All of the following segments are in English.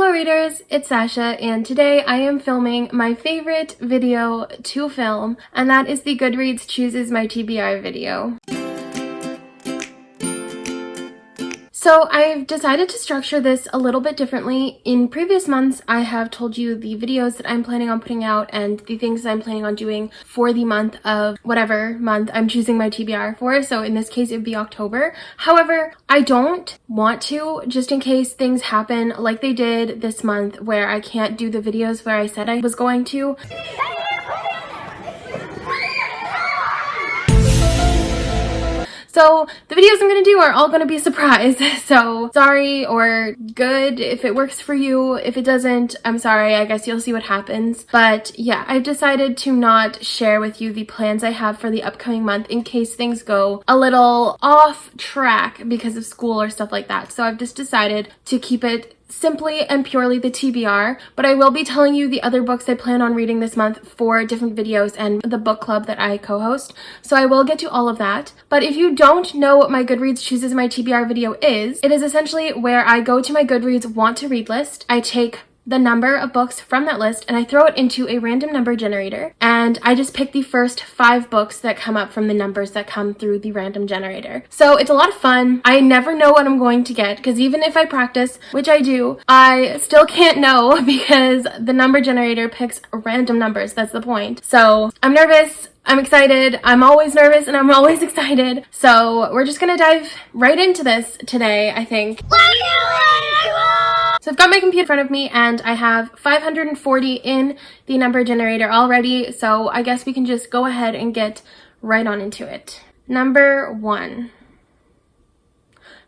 Hello readers, it's Sasha, and today I am filming my favorite video to film, and that is the Goodreads Chooses My TBR video. So I've decided to structure this a little bit differently. In previous months, I have told you the videos that I'm planning on putting out and the things that I'm planning on doing for the month of whatever month I'm choosing my TBR for. So in this case, it would be October. However, I don't want to, just in case things happen like they did this month where I can't do the videos where I said I was going to. So the videos I'm going to do are all going to be a surprise. So sorry or good if it works for you. If it doesn't, I'm sorry. I guess you'll see what happens. But yeah, I've decided to not share with you the plans I have for the upcoming month in case things go a little off track because of school or stuff like that. So I've just decided to keep it simply and purely the TBR, but I will be telling you the other books I plan on reading this month for different videos and the book club that I co-host, so I will get to all of that. But if you don't know what my Goodreads Chooses My TBR video is, it is essentially where I go to my Goodreads want to read list, I take the number of books from that list and I throw it into a random number generator, and I just pick the first 5 books that come up from the numbers that come through the random generator. So it's a lot of fun. I never know what I'm going to get because even if I practice, which I do, I still can't know because the number generator picks random numbers. That's the point. So I'm nervous. I'm excited. I'm always nervous and I'm always excited. So we're just gonna dive right into this today, I think. So I've got my computer in front of me and I have 540 in the number generator already. So I guess we can just go ahead and get right on into it. Number 1.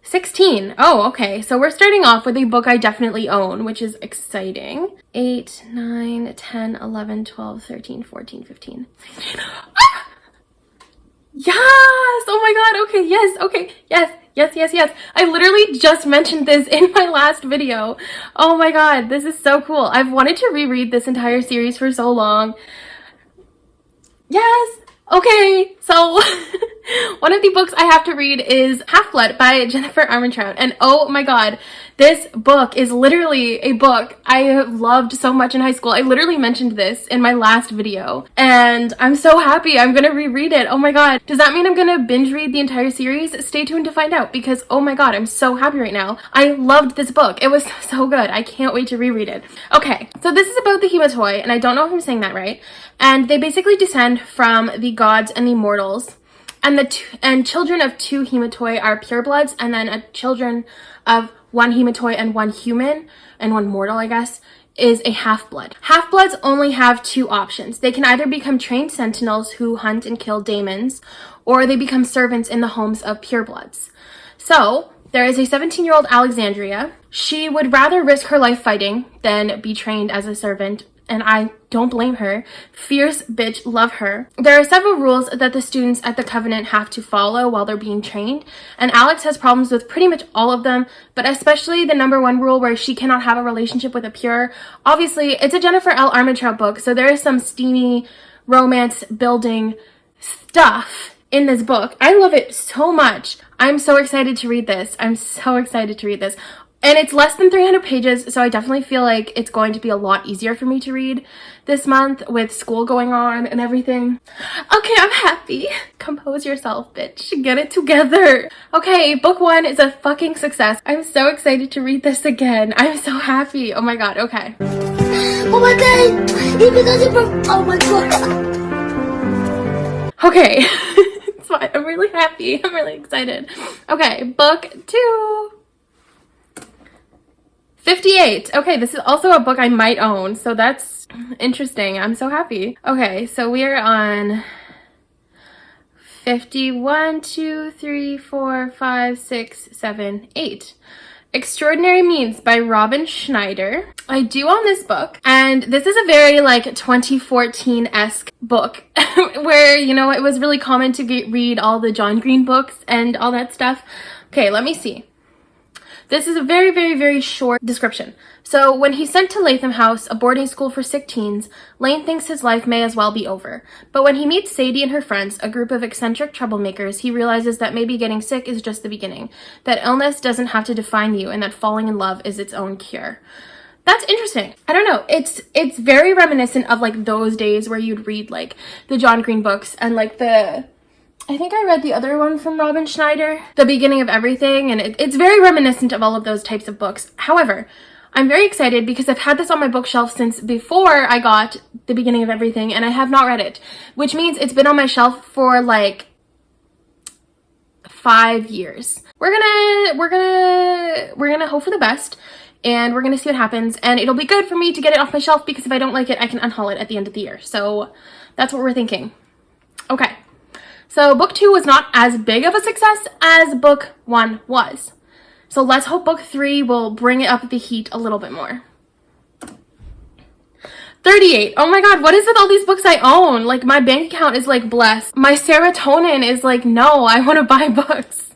16. Oh, okay. So we're starting off with a book I definitely own, which is exciting. 8, 9, 10, 11, 12, 13, 14, 15. Ah! Yes! Oh my god. Okay. Yes. Okay. Yes. Yes, yes, yes. I literally just mentioned this in my last video. Oh my god. This is so cool. I've wanted to reread this entire series for so long. Yes. Okay, so one of the books I have to read is Half-Blood by Jennifer Armentrout, and oh my god, this book is literally a book I loved so much in high school. I literally mentioned this in my last video, and I'm so happy I'm gonna reread it. Oh my god, does that mean I'm gonna binge read the entire series? Stay tuned to find out, because oh my god, I'm so happy right now. I loved this book. It was so good. I can't wait to reread it. Okay, so this is about the Hematoi, and I don't know if I'm saying that right, and they basically descend from the gods and the mortals, and children of 2 Hematoi are purebloods, and then children of 1 Hematoi and 1 human and 1 mortal, I guess, is a half-blood. Half-bloods only have 2 options. They can either become trained sentinels who hunt and kill daemons, or they become servants in the homes of purebloods. So there is a 17-year-old Alexandria. She would rather risk her life fighting than be trained as a servant, and I don't blame her. Fierce bitch, love her. There are several rules that the students at the Covenant have to follow while they're being trained, and Alex has problems with pretty much all of them, but especially the number 1 rule where she cannot have a relationship with a pure. Obviously, it's a Jennifer L. Armentrout book, so there is some steamy romance building stuff in this book. I love it so much. I'm so excited to read this. I'm so excited to read this. And it's less than 300 pages, so I definitely feel like it's going to be a lot easier for me to read this month with school going on and everything. Okay, I'm happy. Compose yourself, bitch. Get it together. Okay, book 1 is a fucking success. I'm so excited to read this again. I'm so happy. Oh my god, okay. Oh my god! Oh my god! Okay, it's fine. I'm really happy. I'm really excited. Okay, book 2. 58. Okay, this is also a book I might own, so that's interesting. I'm so happy. Okay, so we are on 51, 2, 3, 4, 5, 6, 7, 8. Extraordinary Means by Robin Schneider. I do own this book, and this is a very like 2014-esque book where, you know, it was really common to read all the John Green books and all that stuff. Okay, let me see. This is a very, very, very short description. So when he's sent to Latham House, a boarding school for sick teens, Lane thinks his life may as well be over. But when he meets Sadie and her friends, a group of eccentric troublemakers, he realizes that maybe getting sick is just the beginning, that illness doesn't have to define you, and that falling in love is its own cure. That's interesting. I don't know. It's very reminiscent of like those days where you'd read like the John Green books and like I think I read the other one from Robin Schneider, The Beginning of Everything, and it's very reminiscent of all of those types of books. However, I'm very excited because I've had this on my bookshelf since before I got The Beginning of Everything, and I have not read it, which means it's been on my shelf for like 5 years. We're gonna hope for the best, and we're gonna see what happens, and it'll be good for me to get it off my shelf because if I don't like it, I can unhaul it at the end of the year. So that's what we're thinking. Okay. So book 2 was not as big of a success as book 1 was. So let's hope book 3 will bring it up the heat a little bit more. 38. Oh my god, what is with all these books I own? Like, my bank account is like blessed. My serotonin is like, no, I want to buy books.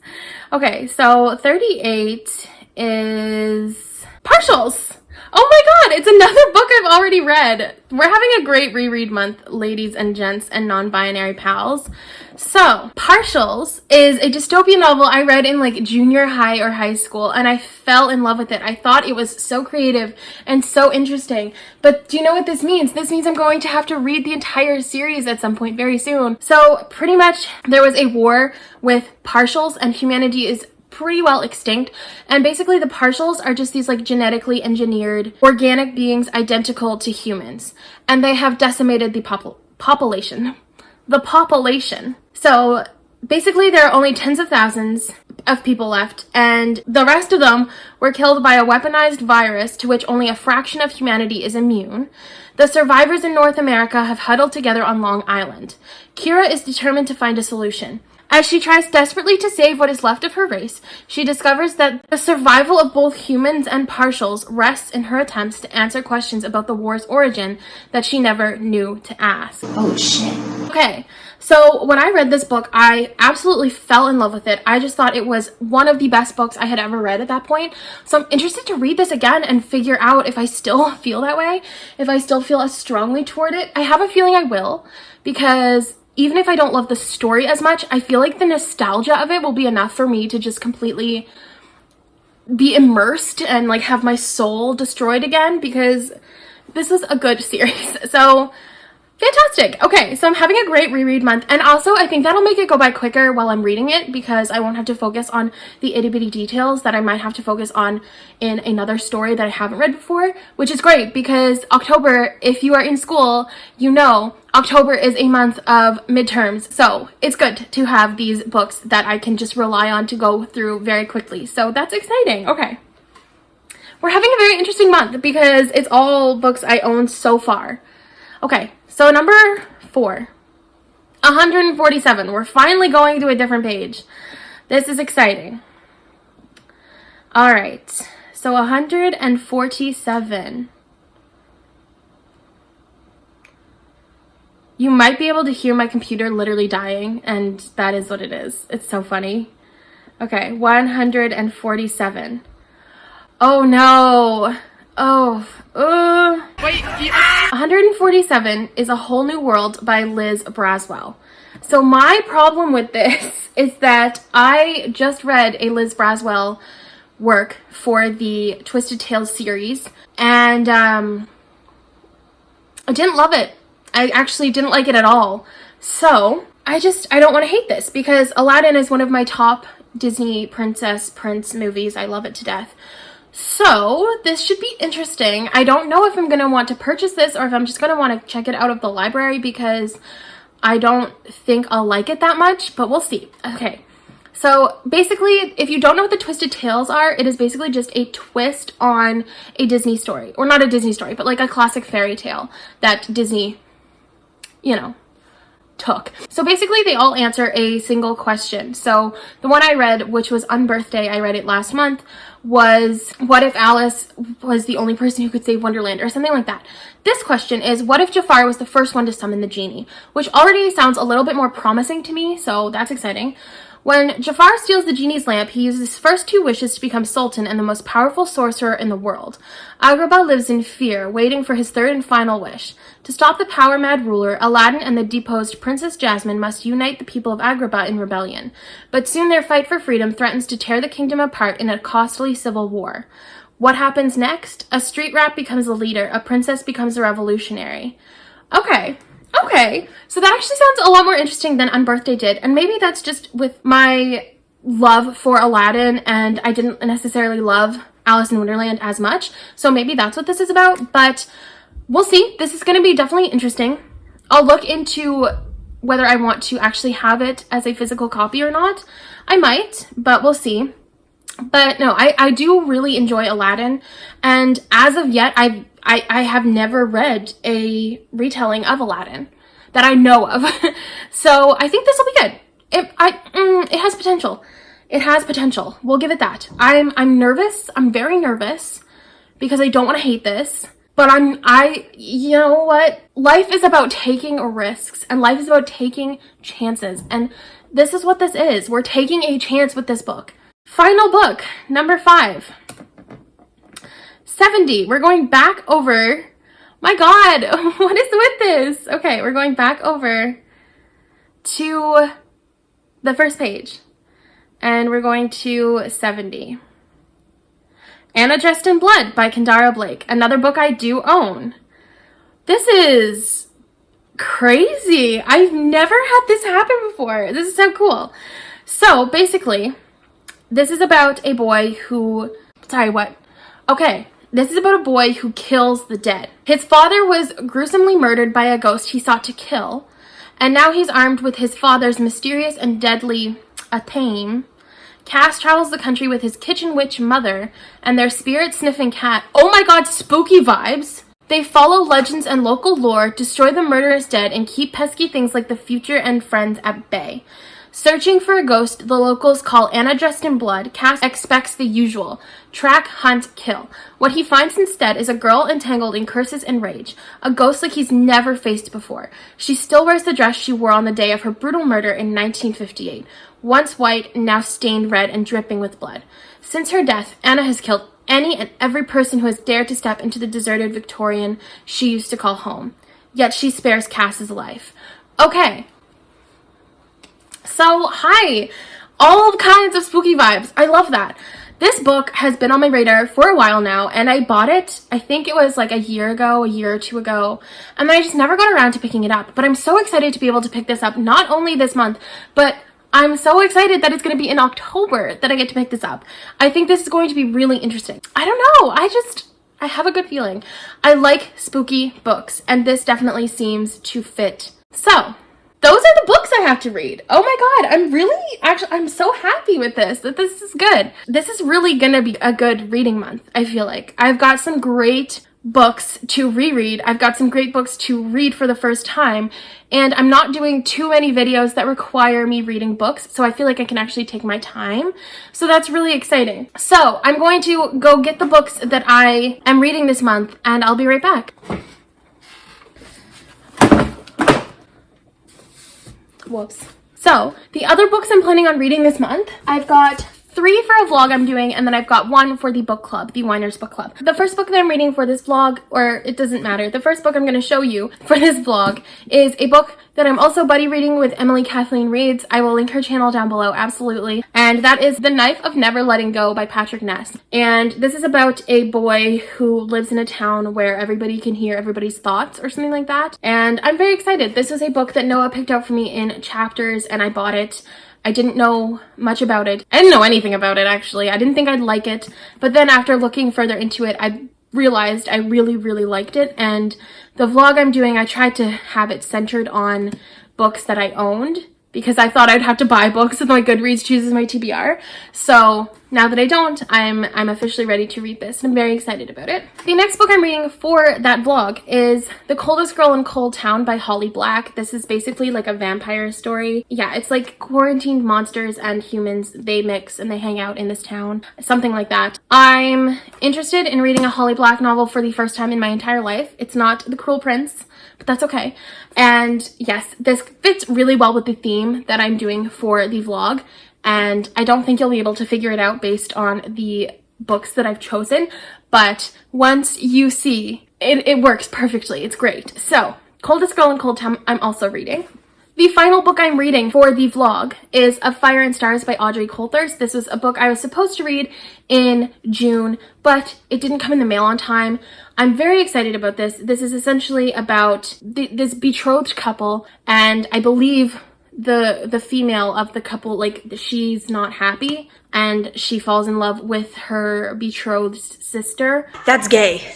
Okay, so 38 is Partials. Oh my god, it's another book I've already read. We're having a great reread month, ladies and gents and non-binary pals. So, Partials is a dystopian novel I read in like junior high or high school, and I fell in love with it. I thought it was so creative and so interesting. But do you know what this means? This means I'm going to have to read the entire series at some point very soon. So, pretty much there was a war with partials and humanity is pretty well extinct, and basically the partials are just these like genetically engineered organic beings identical to humans, and they have decimated the population. So basically there are only tens of thousands of people left, and the rest of them were killed by a weaponized virus to which only a fraction of humanity is immune. The survivors in North America have huddled together on Long Island. Kira is determined to find a solution. As she tries desperately to save what is left of her race, she discovers that the survival of both humans and partials rests in her attempts to answer questions about the war's origin that she never knew to ask. Oh shit. Okay, so when I read this book, I absolutely fell in love with it. I just thought it was one of the best books I had ever read at that point. So I'm interested to read this again and figure out if I still feel that way, if I still feel as strongly toward it. I have a feeling I will, because even if I don't love the story as much, I feel like the nostalgia of it will be enough for me to just completely be immersed and like have my soul destroyed again, because this is a good series. So fantastic. Okay, so I'm having a great reread month, and also I think that'll make it go by quicker while I'm reading it because I won't have to focus on the itty bitty details that I might have to focus on in another story that I haven't read before, which is great because October, if you are in school, you know October is a month of midterms, so it's good to have these books that I can just rely on to go through very quickly. So that's exciting. Okay. We're having a very interesting month because it's all books I own so far. Okay, so number 4, 147. We're finally going to a different page. This is exciting. All right, so 147. You might be able to hear my computer literally dying, and that is what it is. It's so funny. Okay, 147. Oh no. Oh, wait. 147 is A Whole New World by Liz Braswell. So my problem with this is that I just read a Liz Braswell work for the Twisted Tales series, and I didn't love it. I actually didn't like it at all. So I don't want to hate this because Aladdin is one of my top Disney prince movies. I love it to death. So this should be interesting. I don't know if I'm going to want to purchase this or if I'm just going to want to check it out of the library because I don't think I'll like it that much, but we'll see. Okay, so basically, if you don't know what the Twisted Tales are, it is basically just a twist on a Disney story. Or not a Disney story, but like a classic fairy tale that Disney, you know, took. So basically they all answer a single question. So the one I read, which was Unbirthday, I read it last month, was what if Alice was the only person who could save Wonderland or something like that. This question is what if Jafar was the first one to summon the genie, which already sounds a little bit more promising to me, so that's exciting. When Jafar steals the genie's lamp, he uses his first 2 wishes to become sultan and the most powerful sorcerer in the world. Agrabah lives in fear, waiting for his 3rd and final wish. To stop the power-mad ruler, Aladdin and the deposed Princess Jasmine must unite the people of Agrabah in rebellion. But soon their fight for freedom threatens to tear the kingdom apart in a costly civil war. What happens next? A street rat becomes a leader. A princess becomes a revolutionary. Okay. Okay. So that actually sounds a lot more interesting than Unbirthday did. And maybe that's just with my love for Aladdin, and I didn't necessarily love Alice in Wonderland as much. So maybe that's what this is about. But we'll see. This is going to be definitely interesting. I'll look into whether I want to actually have it as a physical copy or not. I might, but we'll see. But no, I do really enjoy Aladdin, and as of yet, I have never read a retelling of Aladdin that I know of. So I think this will be good. It has potential. It has potential. We'll give it that. I'm nervous. I'm very nervous because I don't want to hate this. But you know what? Life is about taking risks, and life is about taking chances. And this is what this is. We're taking a chance with this book. Final book, number 5. 70. We're going back over. My God, what is with this? Okay, we're going back over to the first page. And we're going to 70. Anna Dressed in Blood by Kendara Blake. Another book I do own. This is crazy. I've never had this happen before. This is so cool. So basically, this is about a boy who, this is about a boy who kills the dead. His father was gruesomely murdered by a ghost he sought to kill, and now he's armed with his father's mysterious and deadly athame. Cass travels the country with his kitchen witch mother and their spirit-sniffing cat. Oh my God, spooky vibes! They follow legends and local lore, destroy the murderous dead, and keep pesky things like the future and friends at bay. Searching for a ghost the locals call Anna Dressed in Blood, Cass expects the usual: track, hunt, kill. What he finds instead is a girl entangled in curses and rage, a ghost like he's never faced before. She still wears the dress she wore on the day of her brutal murder in 1958, once white, now stained red and dripping with blood. Since her death, Anna has killed any and every person who has dared to step into the deserted Victorian she used to call home. Yet she spares Cass's life. Okay. So, hi, all kinds of spooky vibes. I love that. This book has been on my radar for a while now, and I bought it, I think it was like a year or 2 ago, and then I just never got around to picking it up. But I'm so excited to be able to pick this up, not only this month, but I'm so excited that it's going to be in October that I get to pick this up. I think this is going to be really interesting. I don't know, I have a good feeling. I like spooky books, and this definitely seems to fit. So, those are the books I have to read. Oh my God, I'm so happy with this, that this is good. This is really gonna be a good reading month, I feel like. I've got some great books to reread. I've got some great books to read for the first time, and I'm not doing too many videos that require me reading books, so I feel like I can actually take my time. So that's really exciting. So I'm going to go get the books that I am reading this month, and I'll be right back. Whoops. So, the other books I'm planning on reading this month, I've got 3 for a vlog I'm doing, and then I've got 1 for the book club, the Winers Book Club. The first book that I'm reading for this vlog, or it doesn't matter, the first book I'm going to show you for this vlog is a book that I'm also buddy reading with Emily Kathleen Reads. I will link her channel down below, absolutely. And that is The Knife of Never Letting Go by Patrick Ness. And this is about a boy who lives in a town where everybody can hear everybody's thoughts or something like that. And I'm very excited. This was a book that Noah picked out for me in chapters, and I bought it. I didn't know much about it. I didn't know anything about it, actually. I didn't think I'd like it. But then after looking further into it, I realized I really, really liked it. And the vlog I'm doing, I tried to have it centered on books that I owned, because I thought I'd have to buy books with my Goodreads chooses my TBR. So now that I don't, I'm officially ready to read this, and I'm very excited about it. The next book I'm reading for that vlog is The Coldest Girl in Cold Town by Holly Black. This is basically like a vampire story. Yeah, it's like quarantined monsters and humans, they mix and they hang out in this town, something like that. I'm interested in reading a Holly Black novel for the first time in my entire life. It's not The Cruel Prince, but that's okay. And yes, this fits really well with the theme that I'm doing for the vlog, and I don't think you'll be able to figure it out based on the books that I've chosen, but once you see, it works perfectly. It's great. So, Coldest Girl in Cold Town, I'm also reading. The final book I'm reading for the vlog is Of Fire and Stars by Audrey Coulthurst. This was a book I was supposed to read in June, but it didn't come in the mail on time. I'm very excited about this. This is essentially about this betrothed couple, and I believe the female of the couple, like, she's not happy and she falls in love with her betrothed sister. That's gay.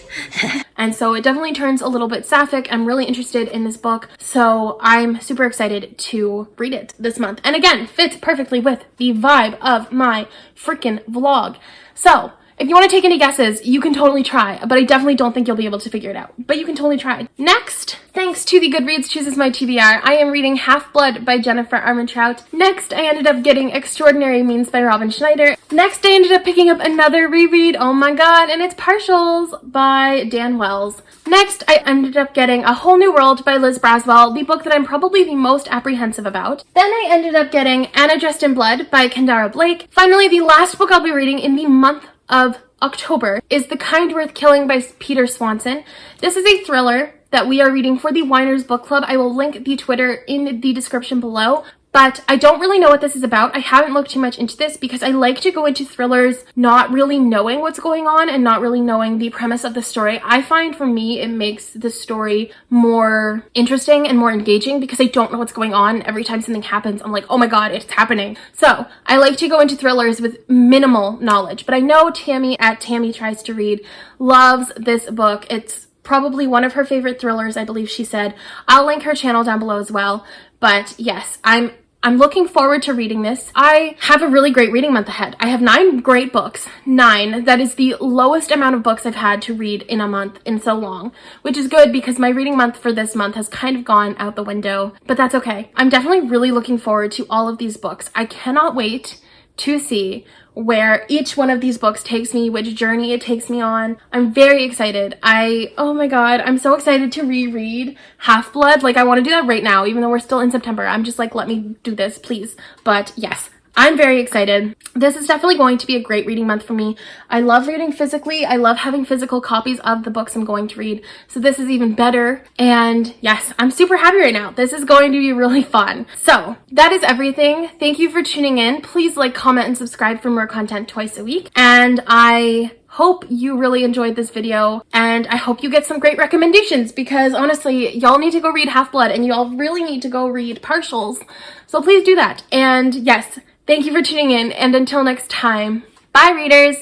And so it definitely turns a little bit sapphic. I'm really interested in this book, so I'm super excited to read it this month. And again, fits perfectly with the vibe of my freaking vlog. So if you want to take any guesses, you can totally try, but I definitely don't think you'll be able to figure it out, but you can totally try. Next, thanks to the Goodreads Chooses My TBR, I am reading Half-Blood by Jennifer Armentrout. Next, I ended up getting Extraordinary Means by Robin Schneider. Next, I ended up picking up another reread, oh my god, and it's Partials by Dan Wells. Next, I ended up getting A Whole New World by Liz Braswell, the book that I'm probably the most apprehensive about. Then I ended up getting Anna Dressed in Blood by Kendara Blake. Finally, the last book I'll be reading in the month of October is The Kind Worth Killing by Peter Swanson. This is a thriller that we are reading for the Whiners Book Club. I will link the Twitter in the description below. But I don't really know what this is about. I haven't looked too much into this because I like to go into thrillers not really knowing what's going on and not really knowing the premise of the story. I find for me it makes the story more interesting and more engaging because I don't know what's going on. Every time something happens, I'm like, oh my god, it's happening. So I like to go into thrillers with minimal knowledge. But I know Tammy at Tammy Tries to Read loves this book. It's probably one of her favorite thrillers, I believe she said. I'll link her channel down below as well. But yes, I'm looking forward to reading this. I have a really great reading month ahead. I have 9 great books. 9. That is the lowest amount of books I've had to read in a month in so long, which is good because my reading month for this month has kind of gone out the window, but that's okay. I'm definitely really looking forward to all of these books. I cannot wait to see where each one of these books takes me, which journey it takes me on. I'm very excited. Oh my god, I'm so excited to reread Half-Blood. Like, I want to do that right now, even though we're still in September. I'm just like, let me do this, please. But yes, I'm very excited. This is definitely going to be a great reading month for me. I love reading physically. I love having physical copies of the books I'm going to read. So this is even better. And yes, I'm super happy right now. This is going to be really fun. So that is everything. Thank you for tuning in. Please like, comment, and subscribe for more content twice a week. And I hope you really enjoyed this video, and I hope you get some great recommendations because honestly, y'all need to go read Half-Blood and y'all really need to go read Partials. So please do that. And yes, thank you for tuning in, and until next time, bye readers!